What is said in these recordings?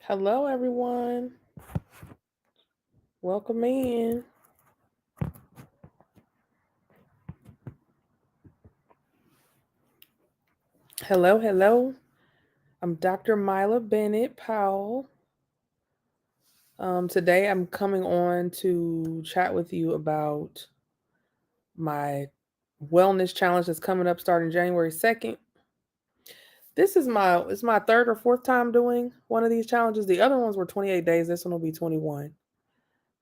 Hello, everyone. Welcome in. Hello, hello. I'm Dr. Mila Bennett Powell. Today, I'm coming on to chat with you about my wellness challenge that's coming up starting January 2nd. This is my third or fourth time doing one of these challenges. The other ones were 28 days. This one will be 21.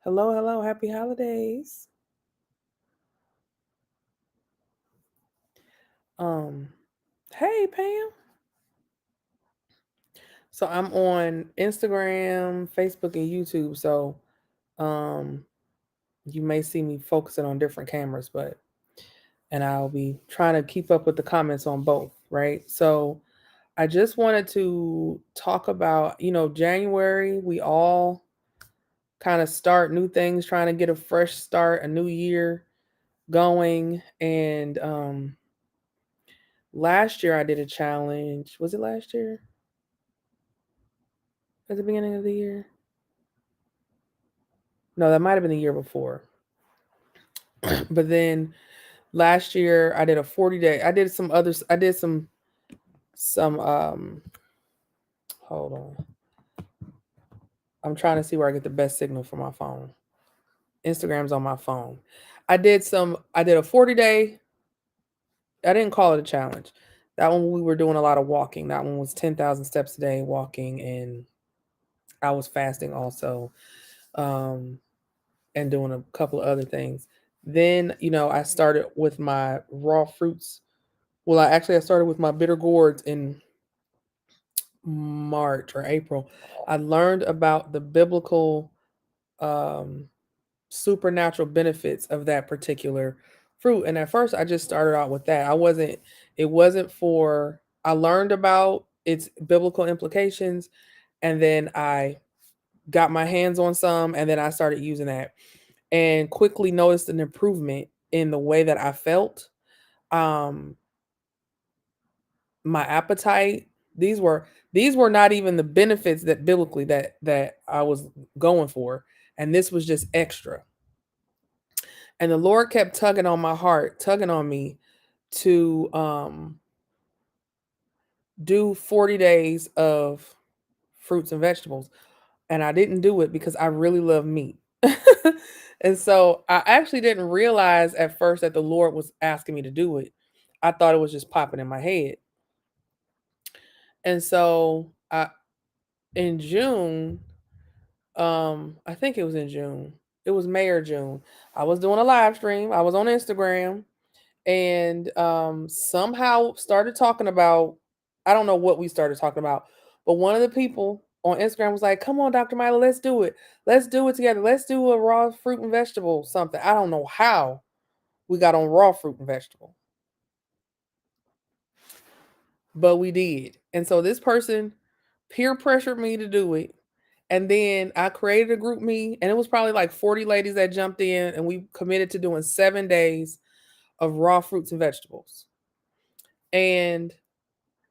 Hello, hello. Happy holidays. Um, hey Pam. So I'm on Instagram, Facebook, and YouTube. So um you may see me focusing on different cameras, but and I'll be trying to keep up with the comments on both, right? So I just wanted to talk about, January, we all kind of start new things, trying to get a fresh start, a new year going. And last year I did a challenge. Was it last year? At the beginning of the year? No, that might have been the year before. But then last year I did a 40-day. I did some others. I did some hold on. I'm trying to see where I get the best signal for my phone. Instagram's on my phone. I did a 40-day. I didn't call it a challenge. That one we were doing a lot of walking. That one was 10,000 steps a day walking, and I was fasting also. Um and doing a couple of other things. Then, I started with my raw fruits. Well, I started with my bitter gourds in March or April. I learned about the biblical um, supernatural benefits of that particular fruit. And at first, I just started out with that. It wasn't for, I learned about its biblical implications, and then I got my hands on some, and then I started using that and quickly noticed an improvement in the way that I felt. Um, my appetite. These were not even the benefits that biblically that I was going for, and this was just extra. And the Lord kept tugging on my heart, tugging on me to do 40 days of fruits and vegetables, and I didn't do it because I really love meat. And so I actually didn't realize at first that the Lord was asking me to do it. I thought it was just popping in my head. And so in June, I think it was in June. It was May or June. I was doing a live stream. I was on Instagram, and somehow started talking about, I don't know what we started talking about, but one of the people on Instagram was like, "Come on, Dr. Mila, let's do it. Let's do it together. Let's do a raw fruit and vegetable something." I don't know how we got on raw fruit and vegetable, but we did. And so this person peer pressured me to do it. And then I created a group me, and it was probably like 40 ladies that jumped in, and we committed to doing 7 days of raw fruits and vegetables. And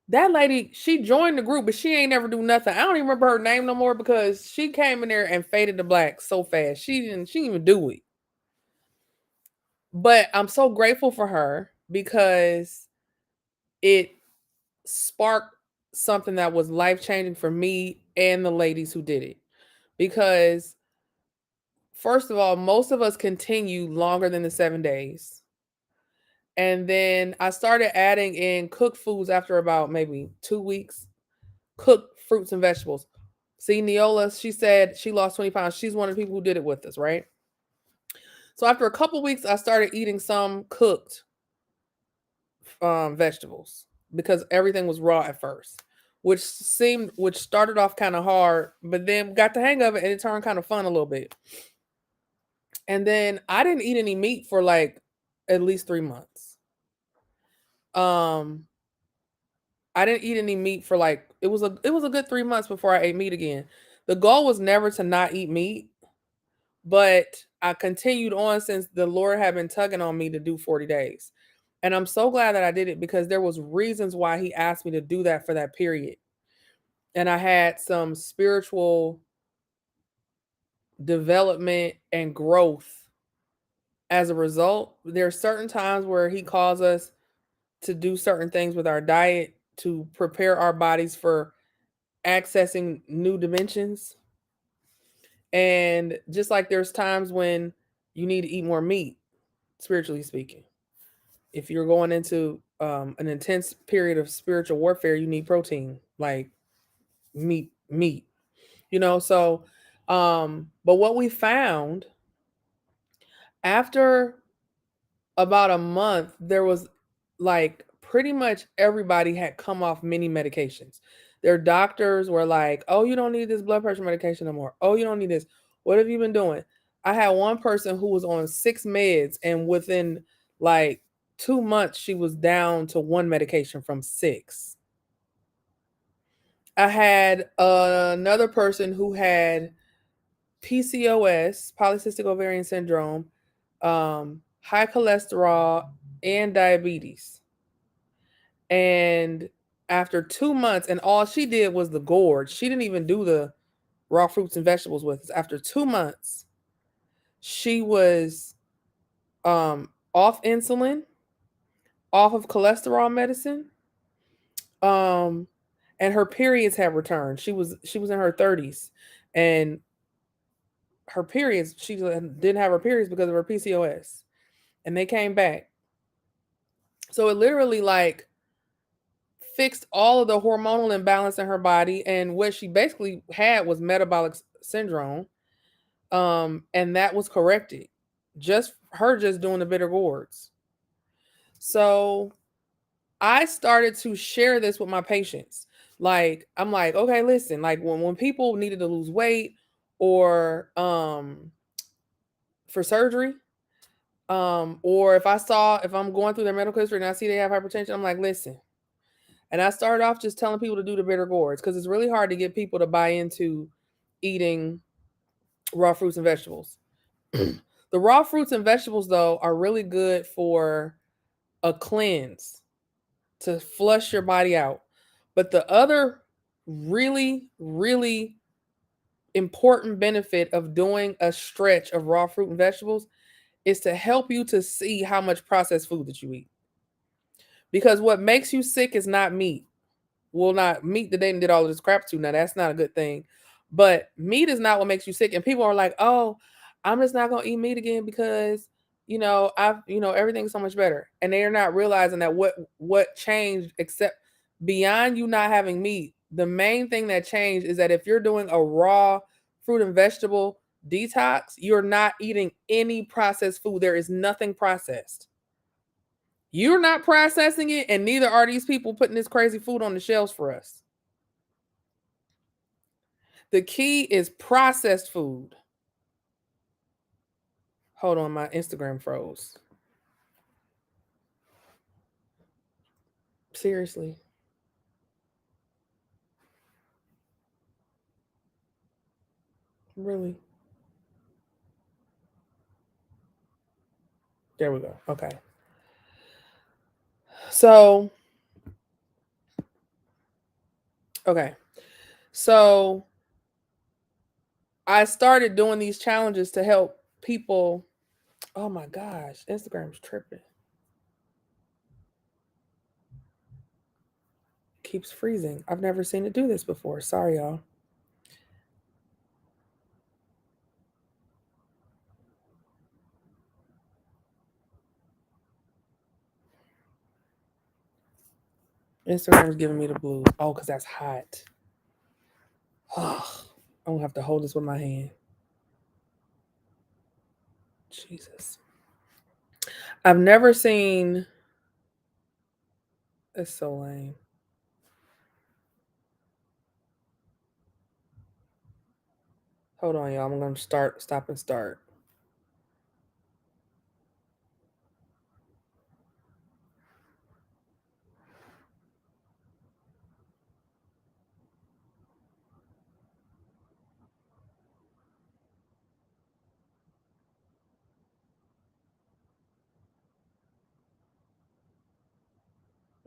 that lady, she joined the group, but she ain't never do nothing. I don't even remember her name no more because she came in there and faded to black so fast. She didn't even do it. But I'm so grateful for her because it sparked something that was life changing for me and the ladies who did it. Because first of all, most of us continue longer than the 7 days. And then I started adding in cooked foods after about maybe 2 weeks, cooked fruits and vegetables. See, Neola, she said she lost 20 pounds. She's one of the people who did it with us, right? So after a couple weeks, I started eating some cooked vegetables because everything was raw at first, which started off kind of hard, but then got the hang of it and it turned kind of fun a little bit. And then I didn't eat any meat for like at least 3 months. Um, I didn't eat any meat for like it was a good 3 months before I ate meat again. The goal was never to not eat meat, but I continued on since the Lord had been tugging on me to do 40 days. And I'm so glad that I did it because there was reasons why he asked me to do that for that period. and I had some spiritual development and growth as a result. There are certain times where he calls us to do certain things with our diet to prepare our bodies for accessing new dimensions. And just like there's times when you need to eat more meat, spiritually speaking. If you're going into an intense period of spiritual warfare, you need protein, like meat, So, but what we found after about a month, there was like pretty much everybody had come off many medications. Their doctors were like, "Oh, you don't need this blood pressure medication no more. Oh, you don't need this. What have you been doing?" I had one person who was on 6 meds, and within like 2 months, she was down to one medication from six. I had another person who had PCOS, polycystic ovarian syndrome, high cholesterol, and diabetes. And after 2 months, and all she did was the gorge, she didn't even do the raw fruits and vegetables with us. After 2 months, she was off insulin, off of cholesterol medicine, um, and her periods have returned. She was in her 30s, and her periods, she didn't have her periods because of her PCOS, and they came back. So it literally like fixed all of the hormonal imbalance in her body, and what she basically had was metabolic syndrome, and that was corrected, just doing the bitter gourds. So I started to share this with my patients. Like, I'm like, okay, listen, like when people needed to lose weight or for surgery, or if I'm going through their medical history and I see they have hypertension, I'm like, listen. And I started off just telling people to do the bitter gourds because it's really hard to get people to buy into eating raw fruits and vegetables. The raw fruits and vegetables, though, are really good for a cleanse to flush your body out. But the other really, really important benefit of doing a stretch of raw fruit and vegetables is to help you to see how much processed food that you eat. Because what makes you sick is not meat. Well, not meat that they did all of this crap to. Now that's not a good thing. But meat is not what makes you sick. And people are like, "Oh, I'm just not gonna eat meat again because everything's so much better." And they are not realizing that what changed, except beyond you not having meat, the main thing that changed is that if you're doing a raw fruit and vegetable detox, you're not eating any processed food. There is nothing processed. You're not processing it, and neither are these people putting this crazy food on the shelves for us. The key is processed food. Hold on, my Instagram froze. Seriously. Really? There we go. Okay. So, okay. So, I started doing these challenges to help people. Oh my gosh, Instagram's tripping. Keeps freezing. I've never seen it do this before. Sorry, y'all. Instagram's giving me the blues. Oh, because that's hot. Oh, I'm gonna have to hold this with my hand. Jesus. I've never seen. It's so lame. Hold on, y'all. I'm gonna stop and start.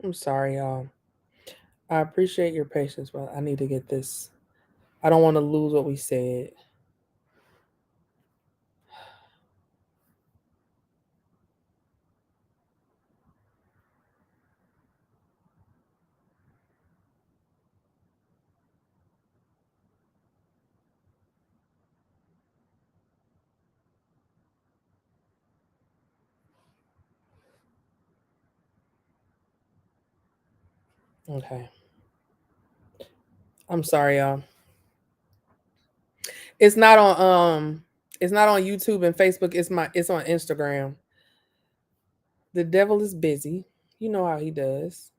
I'm sorry, y'all. I appreciate your patience, but I need to get this. I don't want to lose what we said. Okay. I'm sorry, y'all. It's not on it's not on YouTube and Facebook. It's on Instagram. The devil is busy. You know how he does.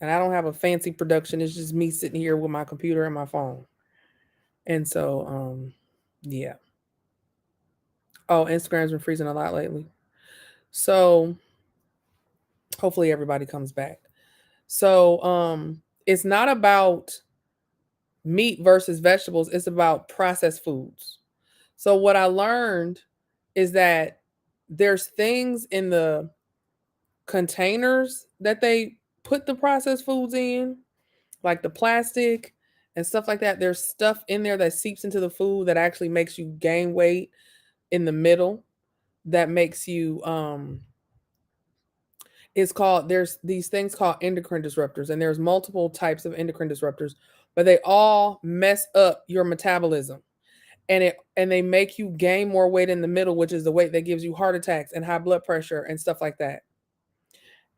And I don't have a fancy production. It's just me sitting here with my computer and my phone. And so yeah. Oh, Instagram's been freezing a lot lately. So hopefully everybody comes back. So it's not about meat versus vegetables, it's about processed foods. So what I learned is that there's things in the containers that they put the processed foods in, like the plastic and stuff like that. There's stuff in there that seeps into the food that actually makes you gain weight in the middle, that makes you it's called there's these things called endocrine disruptors, and there's multiple types of endocrine disruptors, but they all mess up your metabolism, and they make you gain more weight in the middle, which is the weight that gives you heart attacks and high blood pressure and stuff like that.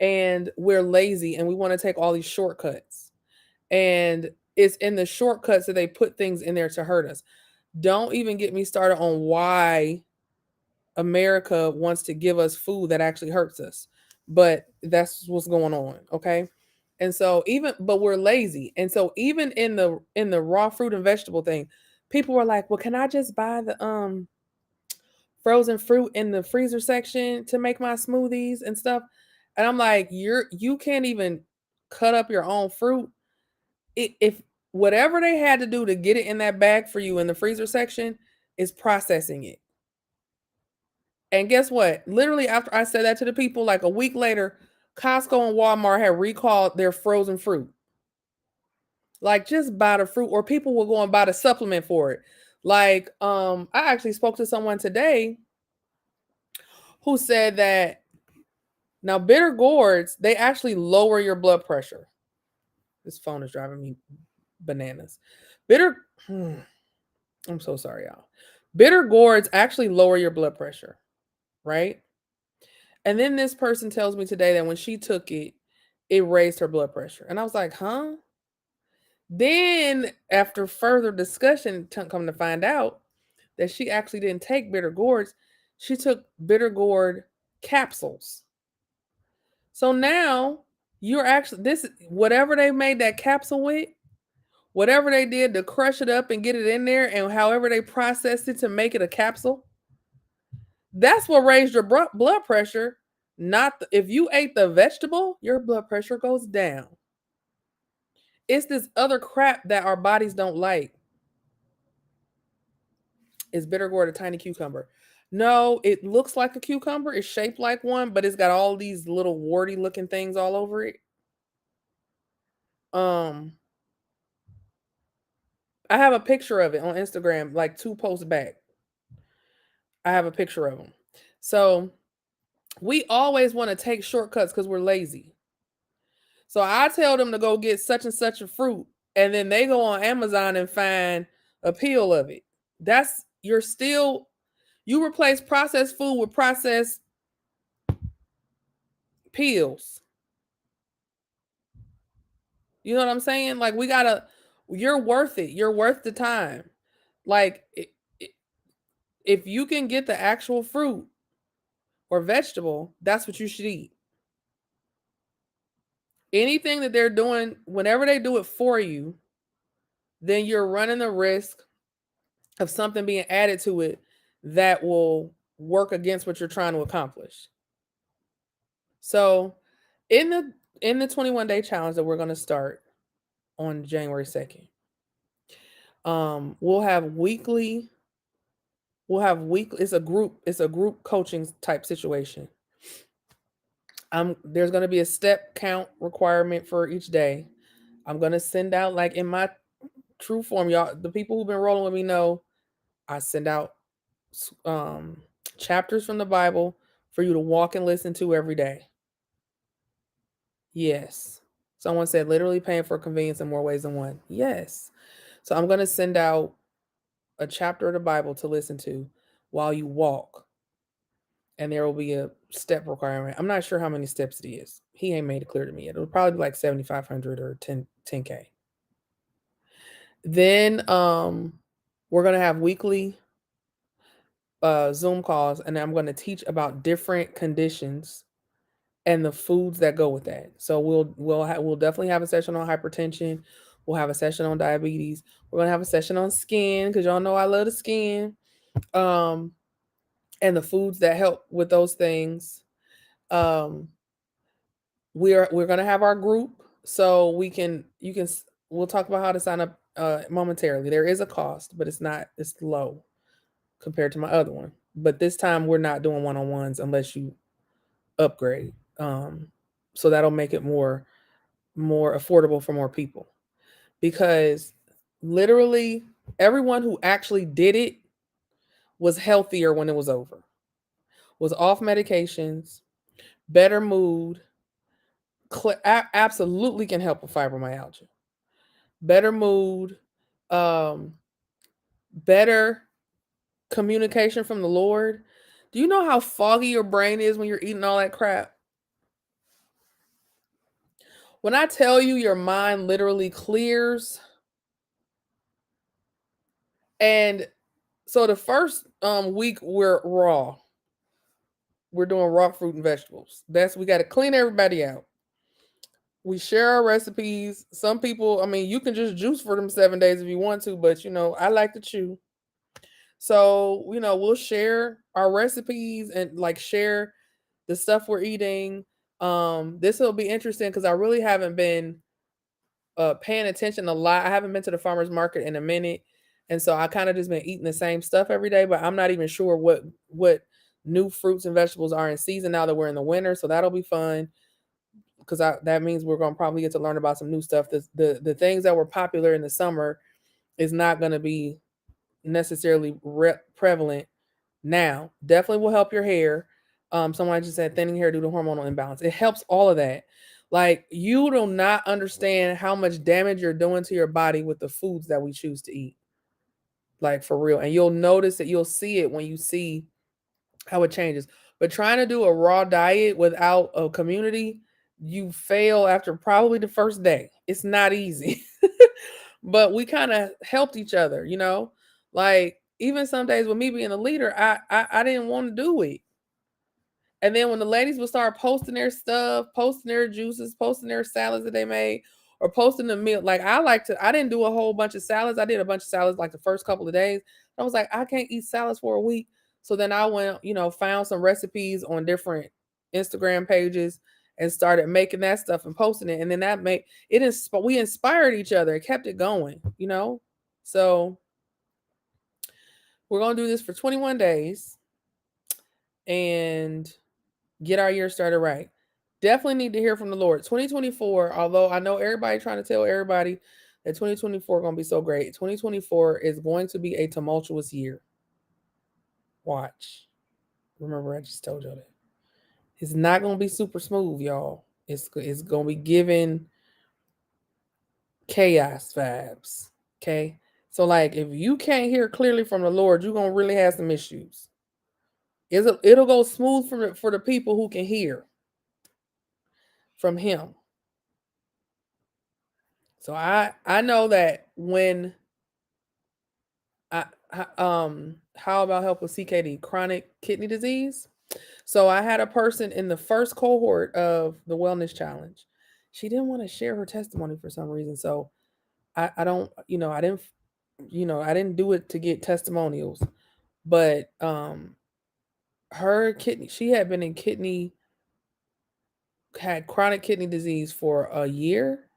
And we're lazy and we want to take all these shortcuts, and it's in the shortcuts that they put things in there to hurt us. Don't even get me started on why America wants to give us food that actually hurts us. But that's what's going on, okay? And so even but we're lazy. And so even in the raw fruit and vegetable thing, people were like, "Well, can I just buy the frozen fruit in the freezer section to make my smoothies and stuff?" And I'm like, you can't even cut up your own fruit. If whatever they had to do to get it in that bag for you in the freezer section is processing it. And guess what? Literally after I said that to the people, like a week later, Costco and Walmart had recalled their frozen fruit. Like just buy the fruit, or people will go and buy the supplement for it. Like, I actually spoke to someone today who said that now bitter gourds, they actually lower your blood pressure. This phone is driving me bananas. Bitter, I'm so sorry, y'all. Bitter gourds actually lower your blood pressure, right? And then this person tells me today that when she took it, it raised her blood pressure. And I was like, huh? Then, after further discussion, come to find out that she actually didn't take bitter gourds. She took bitter gourd capsules. So now you're actually, this, whatever they made that capsule with, whatever they did to crush it up and get it in there, and however they processed it to make it a capsule, that's what raised your blood pressure. Not if you ate the vegetable, your blood pressure goes down. It's this other crap that our bodies don't like. Is bitter gourd a tiny cucumber? No, it looks like a cucumber. It's shaped like one, but it's got all these little warty looking things all over it. Um, I have a picture of it on Instagram, like 2 posts back. I have a picture of them. So we always want to take shortcuts because we're lazy. So I tell them to go get such and such a fruit, and then they go on Amazon and find a peel of it. That's you're still you replace processed food with processed peels. You know what I'm saying? Like we gotta, you're worth it. You're worth the time. Like if you can get the actual fruit or vegetable, that's what you should eat. Anything that they're doing, whenever they do it for you, then you're running the risk of something being added to it that will work against what you're trying to accomplish. So in the 21-day challenge that we're going to start on January 2nd, we'll have weekly it's a group coaching type situation. There's going to be a step count requirement for each day. I'm going to send out, like, in my true form, y'all, the people who've been rolling with me know I send out um chapters from the Bible for you to walk and listen to every day. Yes. Someone said literally paying for convenience in more ways than one. Yes. So I'm going to send out a chapter of the Bible to listen to while you walk, and there will be a step requirement. I'm not sure how many steps it is. He ain't made it clear to me yet. It'll probably be like 7,500 or 10K. Then we're going to have weekly Zoom calls, and I'm going to teach about different conditions and the foods that go with that. So we'll definitely have a session on hypertension. We'll have a session on diabetes. We're gonna have a session on skin, because y'all know I love the skin. Um, and the foods that help with those things. Um, we're gonna have our group, so we'll talk about how to sign up momentarily. There is a cost, but it's low compared to my other one. But this time we're not doing one-on-ones unless you upgrade. So that'll make it more affordable for more people, because literally everyone who actually did it was healthier when it was over, was off medications, better mood, absolutely can help with fibromyalgia, better mood, um, better communication from the Lord. Do you know how foggy your brain is when you're eating all that crap? When I tell you your mind literally clears. And so the first week we're raw. We're doing raw fruit and vegetables. We got to clean everybody out. We share our recipes. Some people, I mean, you can just juice for them 7 days if you want to, but I like to chew. So, we'll share our recipes and like share the stuff we're eating. This will be interesting because I really haven't been paying attention a lot. I haven't been to the farmer's market in a minute. And so I kind of just been eating the same stuff every day, but I'm not even sure what new fruits and vegetables are in season now that we're in the winter. So that'll be fun, because that means we're gonna probably get to learn about some new stuff. The things that were popular in the summer is not gonna be necessarily prevalent now. Definitely will help your hair. Someone just said thinning hair due to hormonal imbalance. It helps all of that. Like, you do not understand how much damage you're doing to your body with the foods that we choose to eat. Like, for real. And you'll notice that, you'll see it when you see how it changes. But trying to do a raw diet without a community, you fail after probably the first day. It's not easy. But we kind of helped each other. Like, even some days with me being a leader, I didn't want to do it. And then when the ladies would start posting their stuff, posting their juices, posting their salads that they made, or posting the meal, like, I didn't do a whole bunch of salads. I did a bunch of salads like the first couple of days. I was like, I can't eat salads for a week. So then I went, found some recipes on different Instagram pages and started making that stuff and posting it. And then we inspired each other. It kept it going. So we're going to do this for 21 days and get our year started right. Definitely need to hear from the Lord. 2024, although I know everybody trying to tell everybody that 2024 is going to be so great. 2024 is going to be a tumultuous year. Watch. Remember, I just told y'all that. It's not going to be super smooth, y'all. It's going to be giving chaos vibes. Okay? So, like, if you can't hear clearly from the Lord, you're going to really have some issues. It'll go smooth for the people who can hear from Him. So I know that when how about help with CKD, chronic kidney disease? So I had a person in the first cohort of the wellness challenge. She didn't want to share her testimony for some reason. So I don't, I didn't do it to get testimonials, but her kidney, she had been had chronic kidney disease for a year.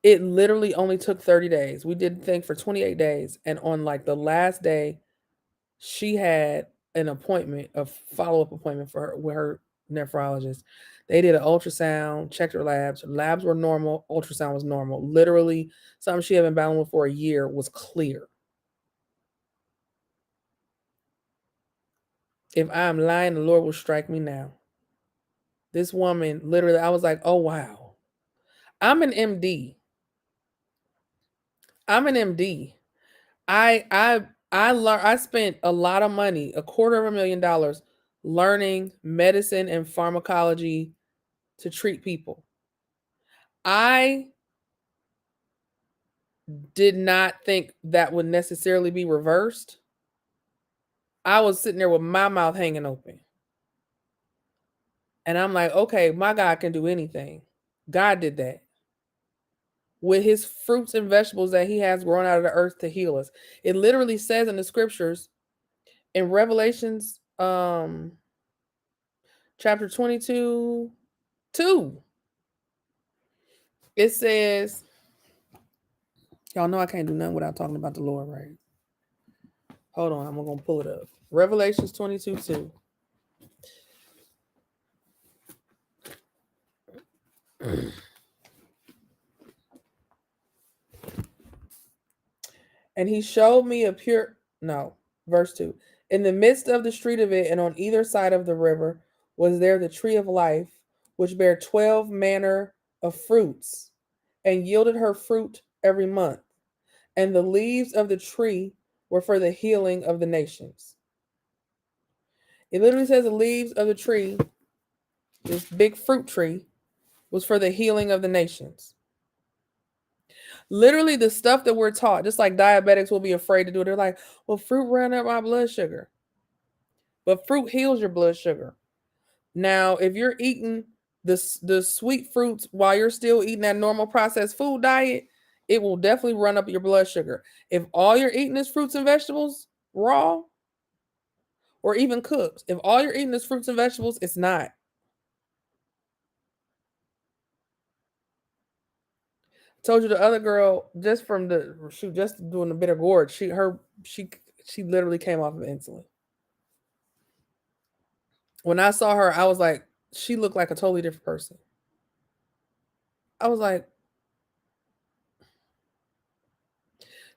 It literally only took 30 days. We did the thing for 28 days. And on like the last day, she had an appointment, a follow-up appointment for her with her nephrologist. They did an ultrasound, checked her labs. Her labs were normal. Ultrasound was normal. Literally, something she had been battling with for a year was clear. If I'm lying, the Lord will strike me now. This woman, literally, I was like, oh wow. I'm an MD. I'm an MD. I spent a lot of money, $250,000, learning medicine and pharmacology to treat people. I did not think that would necessarily be reversed. I was sitting there with my mouth hanging open. And I'm like, okay, my God can do anything. God did that with his fruits and vegetables that he has grown out of the earth to heal us. It literally says in the scriptures in Revelations chapter 22 2, it says, y'all know I can't do nothing without talking about the Lord, right? Hold on, I'm gonna pull it up. Revelations 22 2. And he showed me a pure, no, verse 2. In the midst of the street of it, and on either side of the river, was there the tree of life, which bare 12 manner of fruits, and yielded her fruit every month. And the leaves of the tree were for the healing of the nations. It literally says the leaves of the tree, this big fruit tree, was for the healing of the nations. Literally, the stuff that we're taught, just like diabetics will be afraid to do it. They're like, well, fruit ran up my blood sugar. But fruit heals your blood sugar. Now, if you're eating the sweet fruits while you're still eating that normal processed food diet, it will definitely run up your blood sugar. If all you're eating is fruits and vegetables, raw or even cooked, if all you're eating is fruits and vegetables, it's not. Told you the other girl just from the she just doing a bit of gorge. She literally came off of insulin. When I saw her, I was like, she looked like a totally different person. I was like,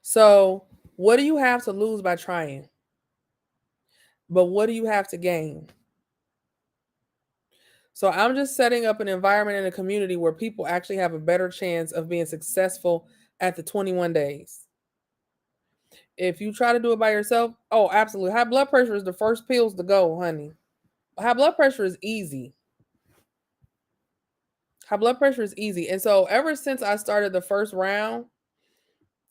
so what do you have to lose by trying? But what do you have to gain? So I'm just setting up an environment in a community where people actually have a better chance of being successful at the 21 days. If you try to do it by yourself, oh, absolutely. High blood pressure is the first pills to go, honey. High blood pressure is easy. High blood pressure is easy. And so ever since I started the first round,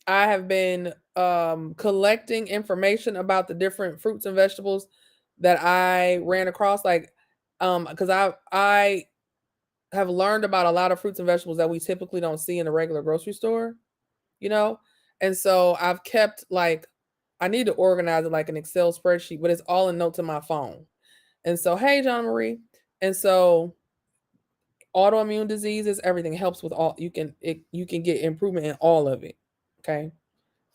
I have been collecting information about the different fruits and vegetables that I ran across. Like, because I have learned about a lot of fruits and vegetables that we typically don't see in a regular grocery store, you know? And so I've kept like, I need to organize it like an Excel spreadsheet, but it's all in notes in my phone. And so, hey, John Marie. And so autoimmune diseases, everything helps with all you can get improvement in all of it. Okay.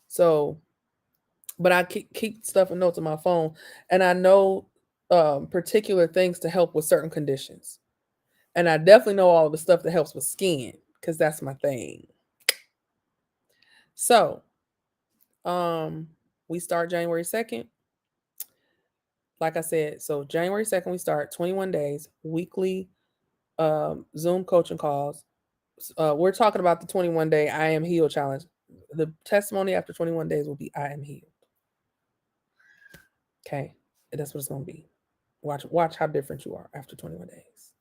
So, but I keep stuff in notes on my phone and I know particular things to help with certain conditions. And I definitely know all the stuff that helps with skin because that's my thing. So, we start January 2nd. Like I said, so January 2nd, we start 21 days, weekly Zoom coaching calls. We're talking about the 21 day I am healed challenge. The testimony after 21 days will be I am healed. Okay. That's what it's going to be. Watch how different you are after 21 days.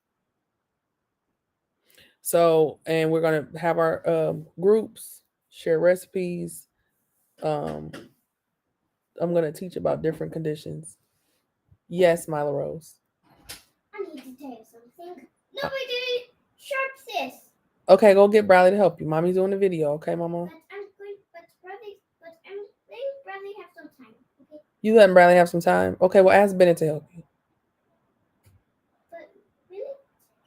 So, and we're going to have our groups, share recipes. I'm going to teach about different conditions. Yes, Mila Rose. I need to tell you something. Nobody sharp this. Okay, go get Bradley to help you. Mommy's doing the video, okay, Mama? But Bradley have some time, okay? You letting Bradley have some time? Okay, well, ask Bennett to help you. But really?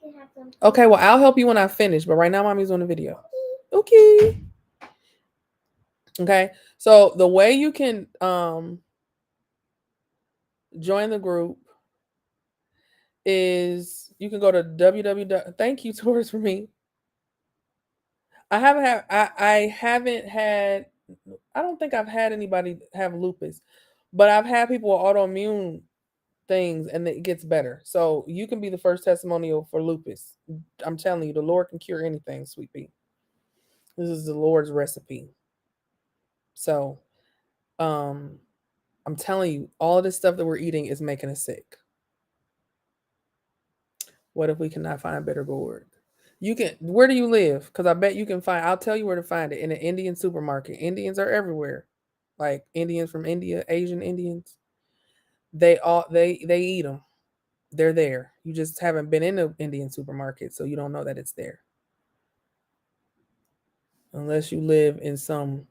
Can have some time. Okay, well, I'll help you when I finish, but right now, Mommy's doing the video. Okay. Okay, so the way you can join the group is you can go to www. Thank you, Taurus, for me. I haven't had I don't think I've had anybody have lupus, but I've had people with autoimmune things and it gets better. So you can be the first testimonial for lupus. I'm telling you, the Lord can cure anything, sweet pea. This is the Lord's recipe. So um I'm telling you, all of this stuff that we're eating is making us sick. What if we cannot find bitter gourd? You can. Where do you live? Because I bet you can find. I'll tell you where to find it in an Indian supermarket. Indians are everywhere, like Indians from India, Asian Indians. They eat them. They're there. You just haven't been in the Indian supermarket, so you don't know that it's there. Unless you live in some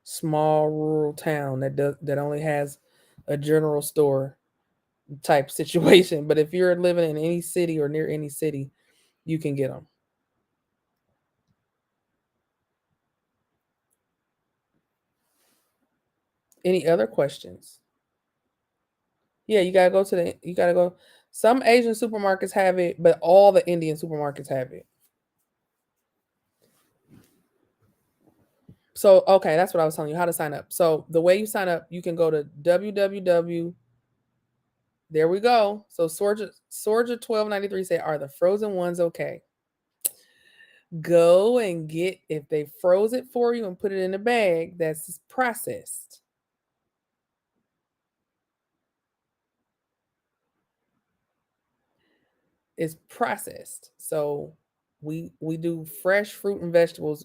small rural town that only has a general store type situation. But if you're living in any city or near any city, you can get them. Any other questions? Yeah, you gotta go. Some Asian supermarkets have it, but all the Indian supermarkets have it. So okay, that's what I was telling you how to sign up. So the way you sign up, you can go to www. There we go. So Sorja 1293 say, are the frozen ones okay? Go and get if they froze it for you and put it in a bag that's processed. It's processed. So we do fresh fruit and vegetables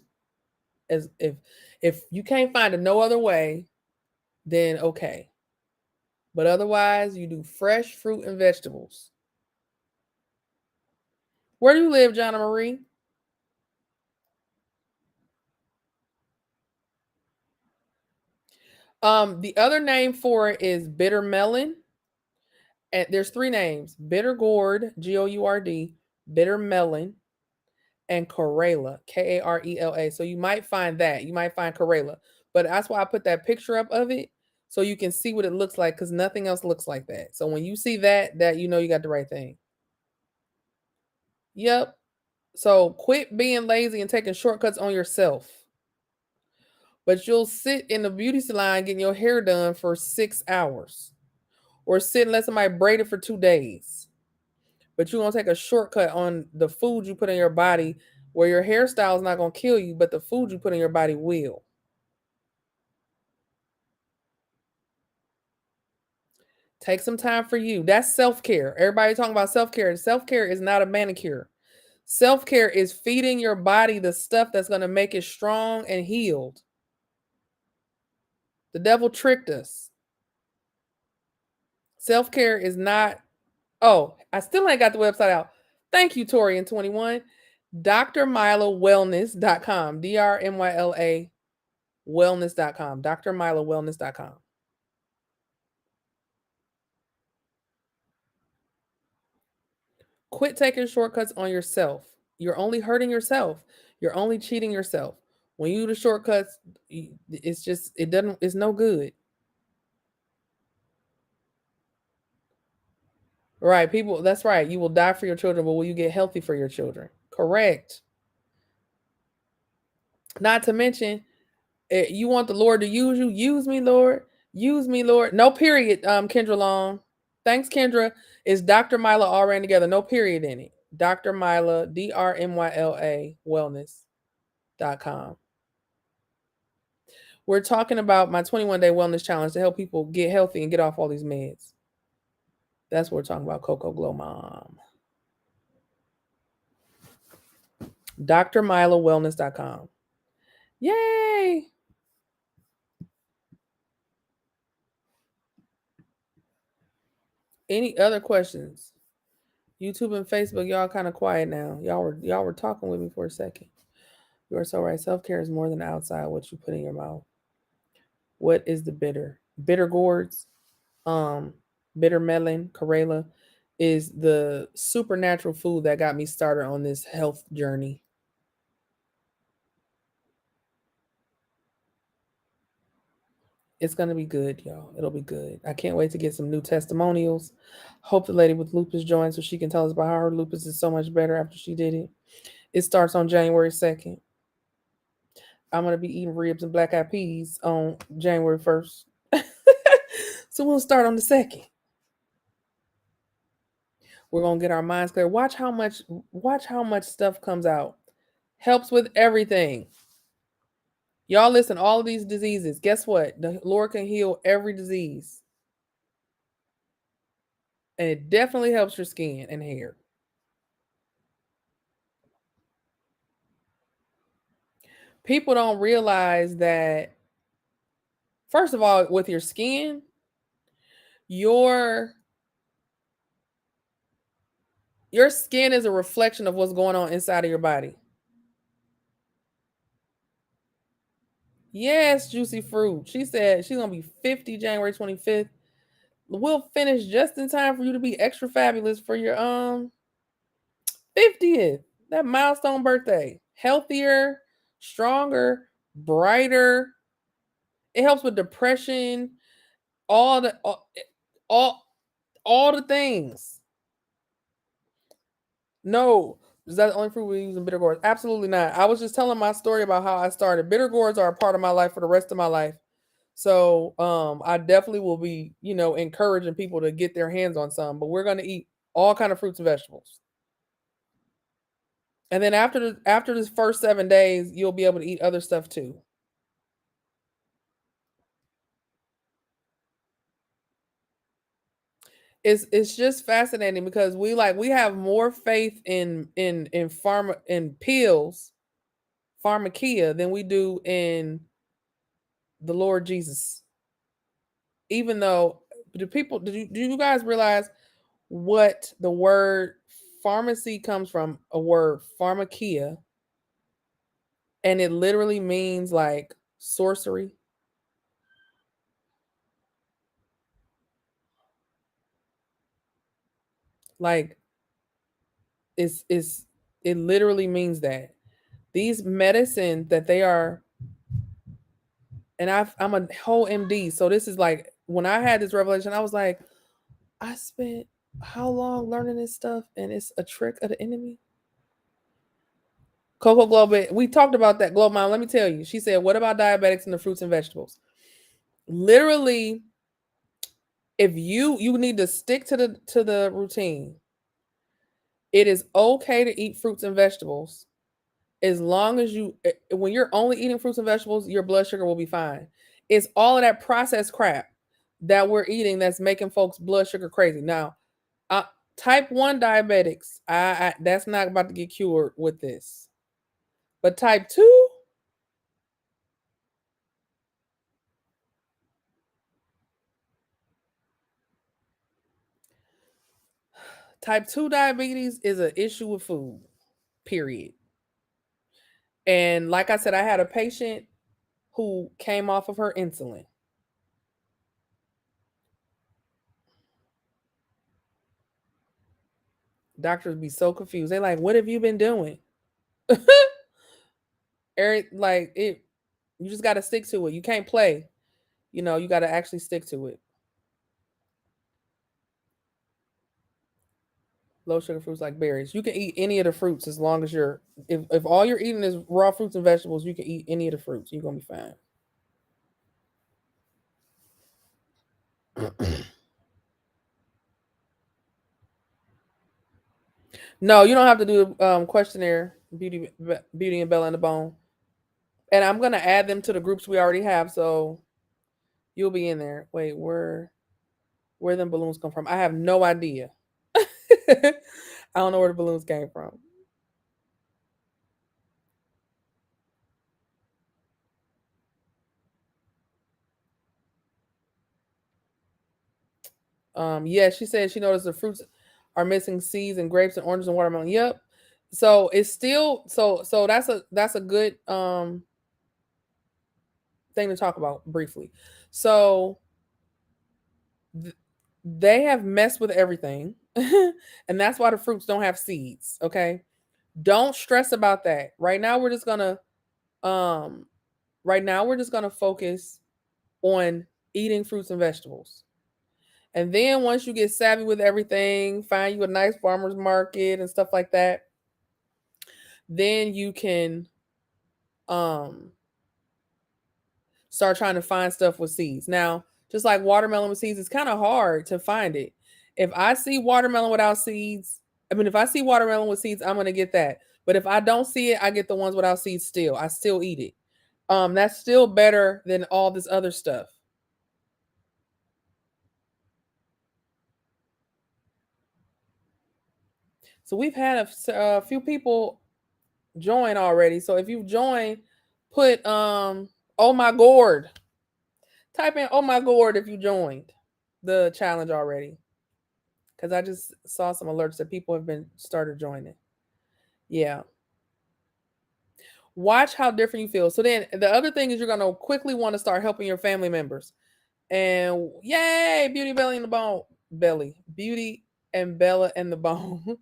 as if you can't find it no other way, then okay. But otherwise, you do fresh fruit and vegetables. Where do you live, Jonna Marie? The other name for it is bitter melon. And there's three names: bitter gourd, gourd, bitter melon, and Karela, Karela. So you might find that. You might find Karela. But that's why I put that picture up of it so you can see what it looks like because nothing else looks like that. So when you see that you know you got the right thing. Yep. So quit being lazy and taking shortcuts on yourself. But you'll sit in the beauty salon getting your hair done for 6 hours. Or sit and let somebody braid it for 2 days. But you're gonna take a shortcut on the food you put in your body where your hairstyle is not gonna kill you, but the food you put in your body will. Take some time for you. That's self-care. Everybody talking about self-care. Self-care is not a manicure. Self-care is feeding your body the stuff that's going to make it strong and healed. The devil tricked us. Self-care is not. Oh, I still ain't got the website out. Thank you, Tori in 21. drmylawellness.com. DRMYLA wellness.com. drmylawellness.com. Quit taking shortcuts on yourself. You're only hurting yourself. You're only cheating yourself. When you do the shortcuts, it's just it doesn't. It's no good. Right, people. That's right. You will die for your children, but will you get healthy for your children? Correct. Not to mention, you want the Lord to use you. Use me, Lord. Use me, Lord. No period. Kendra Long. Thanks, Kendra. Is Dr. Mila all ran together? No period in it. Dr. Mila, DRMYLA wellness.com. We're talking about my 21-day wellness challenge to help people get healthy and get off all these meds. That's what we're talking about, Coco Glow Mom. drmilawellness.com. Yay! Any other questions? YouTube and Facebook, y'all kind of quiet now. Y'all were talking with me for a second. You are so right. Self-care is more than outside what you put in your mouth. What is the bitter? Bitter gourds, um, bitter melon, Karela is the supernatural food that got me started on this health journey. It's gonna be good, y'all. It'll be good. I can't wait to get some new testimonials. Hope the lady with lupus joins so she can tell us about how her lupus is so much better after she did it. It starts on January 2nd. I'm gonna be eating ribs and black eyed peas on January 1st. So we'll start on the 2nd. We're gonna get our minds clear. Watch how much stuff comes out. Helps with everything. Y'all listen, all of these diseases, guess what? The Lord can heal every disease. And it definitely helps your skin and hair. People don't realize that, first of all, with your skin, your your skin is a reflection of what's going on inside of your body. Yes, juicy fruit. She said she's gonna be 50 January 25th. We'll finish just in time for you to be extra fabulous for your 50th. That milestone birthday. Healthier, stronger, brighter. It helps with depression, all the all all the things. No, is that the only fruit we use in bitter gourds? Absolutely not. I was just telling my story about how I started. Bitter gourds are a part of my life for the rest of my life. So I definitely will be, encouraging people to get their hands on some, but we're gonna eat all kind of fruits and vegetables. And then after this first 7 days, you'll be able to eat other stuff too. It's just fascinating because we have more faith in pharma in pills, pharmakia, than we do in the Lord Jesus. Even though, do you guys realize what the word pharmacy comes from? A word pharmakia, and it literally means like sorcery. Like it's it literally means that these medicines that they are, and I'm a whole MD, so this is like when I had this revelation, I was like, I spent how long learning this stuff, and it's a trick of the enemy. Coco Globe, we talked about that. Globe Mom, let me tell you. She said, "What about diabetics and the fruits and vegetables?" Literally, if you need to stick to the routine. It is okay to eat fruits and vegetables as long as when you're only eating fruits and vegetables, your blood sugar will be fine. It's all of that processed crap that we're eating that's making folks blood sugar crazy. Now, uh, type 1 diabetics, I that's not about to get cured with this. But type 2 diabetes is an issue with food. Period. And like I said, I had a patient who came off of her insulin. Doctors be so confused. They like, "What have you been doing?" Eric, like it, you just got to stick to it. You can't play. You got to actually stick to it. Low sugar fruits like berries. You can eat any of the fruits as long as you're. If all you're eating is raw fruits and vegetables, you can eat any of the fruits. You're gonna be fine. No, you don't have to do questionnaire. Beauty and Bella and the Bone. And I'm gonna add them to the groups we already have, so you'll be in there. Wait, where them balloons come from? I have no idea. I don't know where the balloons came from. Yeah, she said she noticed the fruits are missing seeds and grapes and oranges and watermelon. Yep. So it's still so that's a good thing to talk about briefly. So th- they have messed with everything, and that's why the fruits don't have seeds. Okay, don't stress about that. Um right now we're just gonna focus on eating fruits and vegetables. And then once you get savvy with everything, find you a nice farmer's market and stuff like that, then you can um start trying to find stuff with seeds. Now, just like watermelon with seeds, it's kind of hard to find it. If I see watermelon without seeds, I mean, if I see watermelon with seeds, I'm gonna get that. But if I don't see it, I get the ones without seeds still. I still eat it. That's still better than all this other stuff. So we've had a few people join already. So if you've joined, put oh my gourd. Type in oh my gourd if you joined the challenge already. Because I just saw some alerts that people have been started joining. Yeah. Watch how different you feel. So then the other thing is you're gonna quickly want to start helping your family members. And yay, beauty belly in the bone. Belly. Beauty and Bella and the bone.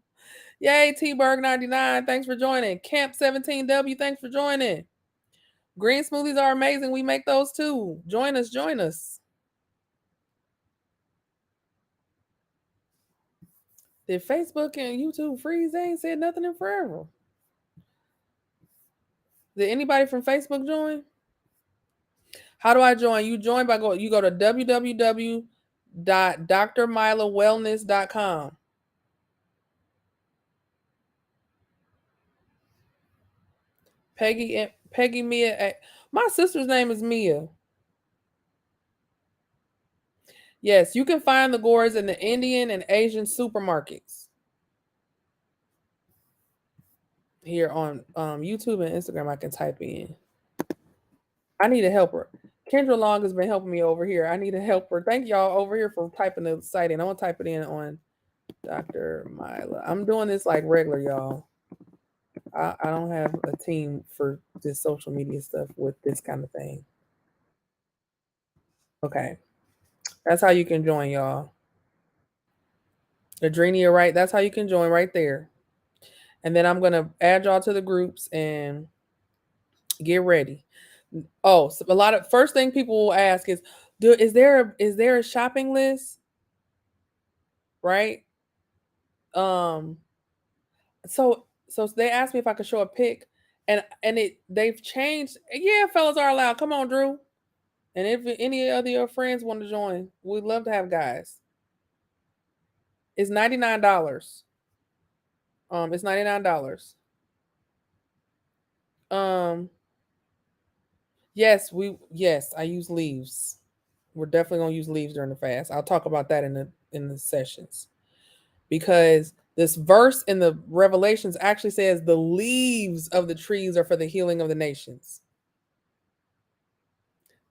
Yay, T Berg 99. Thanks for joining. Camp 17W, thanks for joining. Green smoothies are amazing. We make those too. Join us, join us. Did Facebook and YouTube freeze? They ain't said nothing in forever. Did anybody from Facebook join? How do I join? You join by you go to www.drmilawellness.com. Peggy Mia. My sister's name is Mia. Yes, you can find the gourds in the Indian and Asian supermarkets. Here on YouTube and Instagram, I can type in. I need a helper. Kendra Long has been helping me over here. I need a helper. Thank y'all over here for typing the site in. I'm gonna type it in on Dr. Mila. I'm doing this like regular, y'all. I don't have a team for this social media stuff with this kind of thing. Okay. That's how you can join, y'all. Adrenia, right? That's how you can join right there. And then I'm gonna add y'all to the groups and get ready. Oh, so a lot of first thing people will ask is, is there a shopping list? Right? Um, so they asked me if I could show a pic, and they've changed. Yeah, fellas are allowed. Come on, Drew. And if any other your friends want to join, we'd love to have guys. It's $99. It's $99. Um, yes, I use leaves. We're definitely gonna use leaves during the fast. I'll talk about that in the sessions because this verse in the Revelations actually says the leaves of the trees are for the healing of the nations.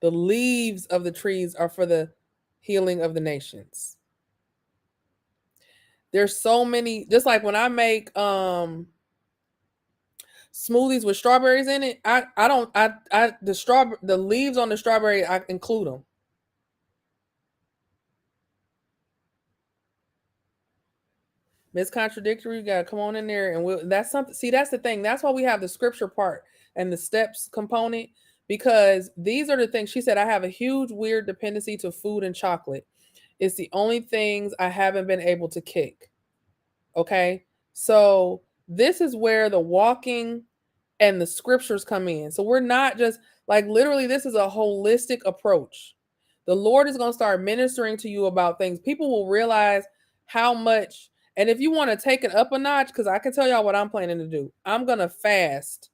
The leaves of the trees are for the healing of the nations. There's so many, just like when I make smoothies with strawberries in it, I don't I the leaves on the strawberry, I include them. Miss Contradictory, you gotta come on in there and that's something. See, that's the thing. That's why we have the scripture part and the steps component, because these are the things she said. I have a huge weird dependency to food and chocolate. It's the only things I haven't been able to kick. Okay. So this is where the walking and the scriptures come in. So we're not just like literally, this is a holistic approach. The Lord is going to start ministering to you about things. People will realize how much. And if you want to take it up a notch, because I can tell y'all what I'm planning to do, I'm going to fast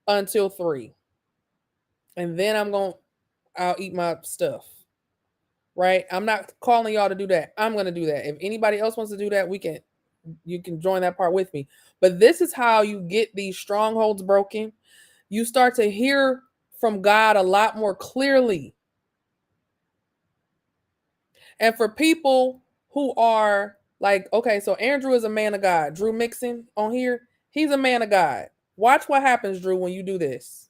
until 3. And then I'll eat my stuff. Right? I'm not calling y'all to do that. I'm going to do that. If anybody else wants to do that, you can join that part with me. But this is how you get these strongholds broken. You start to hear from God a lot more clearly. And for people who are like, okay, so Andrew is a man of God. Drew Mixon on here, he's a man of God. Watch what happens, Drew, when you do this.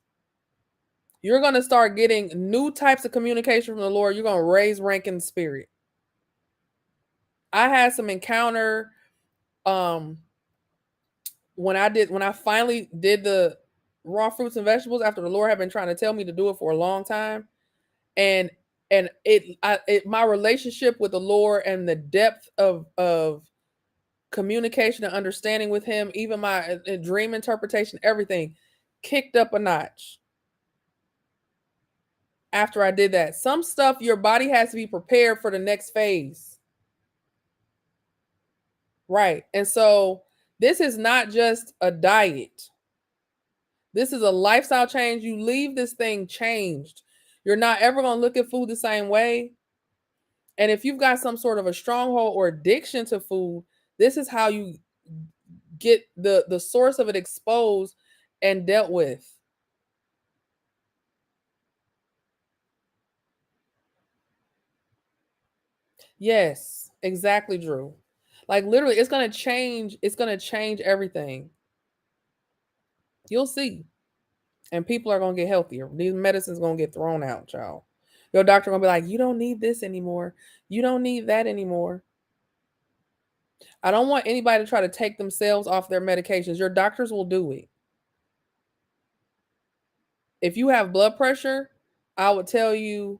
You're going to start getting new types of communication from the Lord. You're going to raise rank in the spirit. I had some encounter when I finally did the raw fruits and vegetables after the Lord had been trying to tell me to do it for a long time. And And my relationship with the Lord and the depth of communication and understanding with Him, even my dream interpretation, everything kicked up a notch after I did that. Some stuff your body has to be prepared for the next phase. Right. And so this is not just a diet. This is a lifestyle change. You leave this thing changed. You're not ever going to look at food the same way. And if you've got some sort of a stronghold or addiction to food, this is how you get the source of it exposed and dealt with. Yes, exactly, Drew. Like literally, it's gonna change everything. You'll see. And people are gonna get healthier. These medicines gonna get thrown out, y'all. Your doctor gonna be like, you don't need this anymore. You don't need that anymore. I don't want anybody to try to take themselves off their medications. Your doctors will do it. If you have blood pressure, I would tell you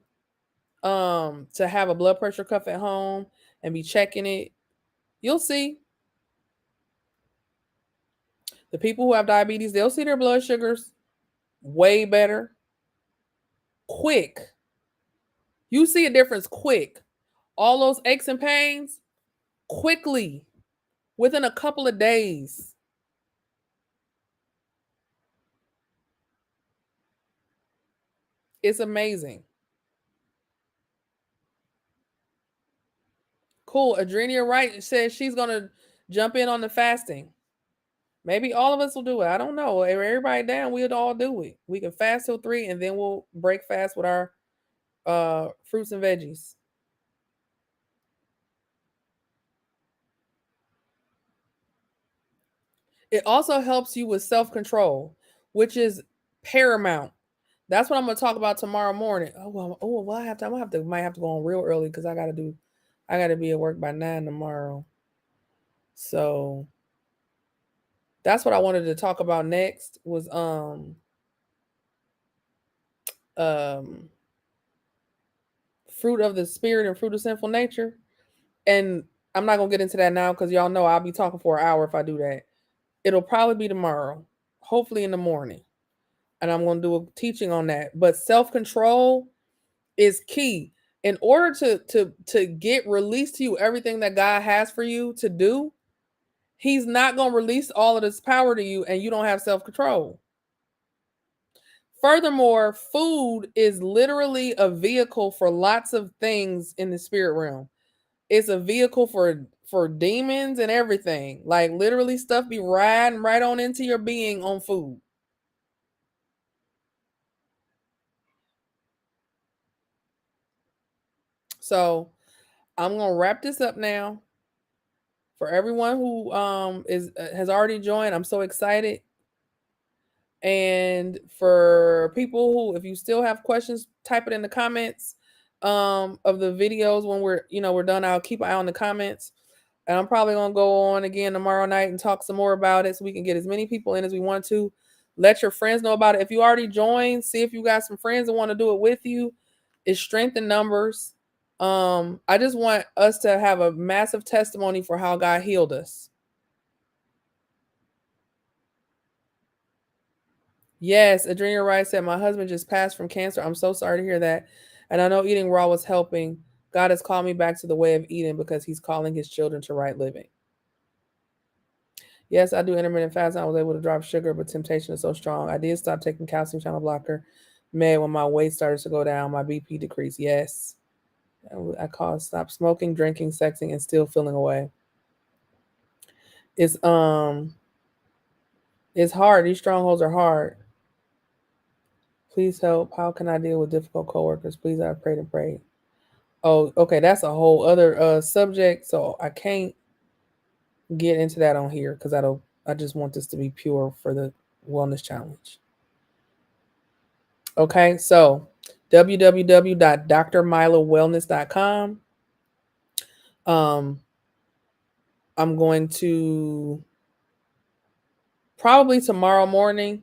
to have a blood pressure cuff at home and be checking it. You'll see. The people who have diabetes, they'll see their blood sugars way better. Quick. You see a difference quick. All those aches and pains, quickly, within a couple of days. It's amazing. Cool. Adrenia Wright says she's going to jump in on the fasting. Maybe all of us will do it. I don't know. If everybody down, we'll all do it. We can fast till 3 and then we'll break fast with our fruits and veggies. It also helps you with self-control, which is paramount. That's what I'm gonna talk about tomorrow morning. Well, I have to. Might have to go on real early because I gotta be at work by 9 tomorrow. So that's what I wanted to talk about next was um fruit of the spirit and fruit of sinful nature. And I'm not gonna get into that now because y'all know I'll be talking for an hour if I do that. It'll probably be tomorrow, hopefully in the morning, and I'm gonna do a teaching on that. But self control is key. In order to get released to you everything that God has for you to do, He's not going to release all of this power to you and you don't have self-control. Furthermore, food is literally a vehicle for lots of things in the spirit realm. It's a vehicle for demons and everything. Like literally stuff be riding right on into your being on food. So, I'm going to wrap this up now. For everyone who is has already joined, I'm so excited. And for people who, if you still have questions, type it in the comments of the videos when we're done. I'll keep an eye on the comments. And I'm probably gonna go on again tomorrow night and talk some more about it so we can get as many people in as we want to. Let your friends know about it. If you already joined, see if you got some friends that want to do it with you. It's strength in numbers. I just want us to have a massive testimony for how God healed us. Yes, Adrenia Rice said, my husband just passed from cancer. I'm so sorry to hear that. And I know eating raw was helping. God has called me back to the way of eating because He's calling His children to right living. Yes, I do intermittent fasting. I was able to drop sugar, but temptation is so strong. I did stop taking calcium channel blocker med when my weight started to go down. My BP decreased. Yes. I call stop smoking, drinking, sexing, and still feeling away. It's it's hard. These strongholds are hard. Please help. How can I deal with difficult coworkers? Please, I prayed and prayed. Oh, okay. That's a whole other subject. So I can't get into that on here because I just want this to be pure for the wellness challenge. Okay, so www.drmilowellness.com. Um, I'm going to probably tomorrow morning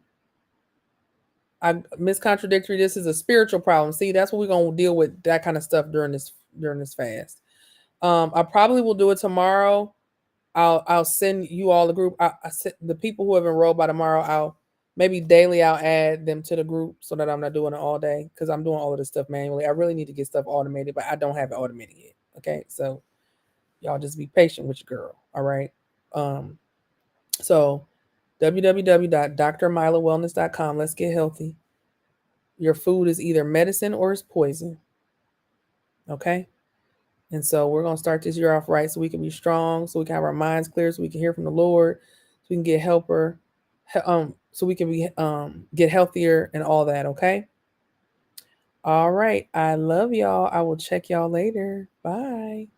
I Miss Contradictory. This is a spiritual problem. See, that's what we're gonna deal with that kind of stuff during this fast. I probably will do it tomorrow. I'll send you all the group. I send the people who have enrolled by tomorrow. I'll maybe daily. I'll add them to the group so that I'm not doing it all day because I'm doing all of this stuff manually. I really need to get stuff automated, but I don't have it automated yet. Okay, so y'all just be patient with your girl. All right. Um. So www.drmilawellness.com. Let's get healthy. Your food is either medicine or it's poison. Okay. And so we're going to start this year off right so we can be strong, so we can have our minds clear, so we can hear from the Lord, so we can get helper, so we can be get healthier and all that. Okay. All right. I love y'all. I will check y'all later. Bye.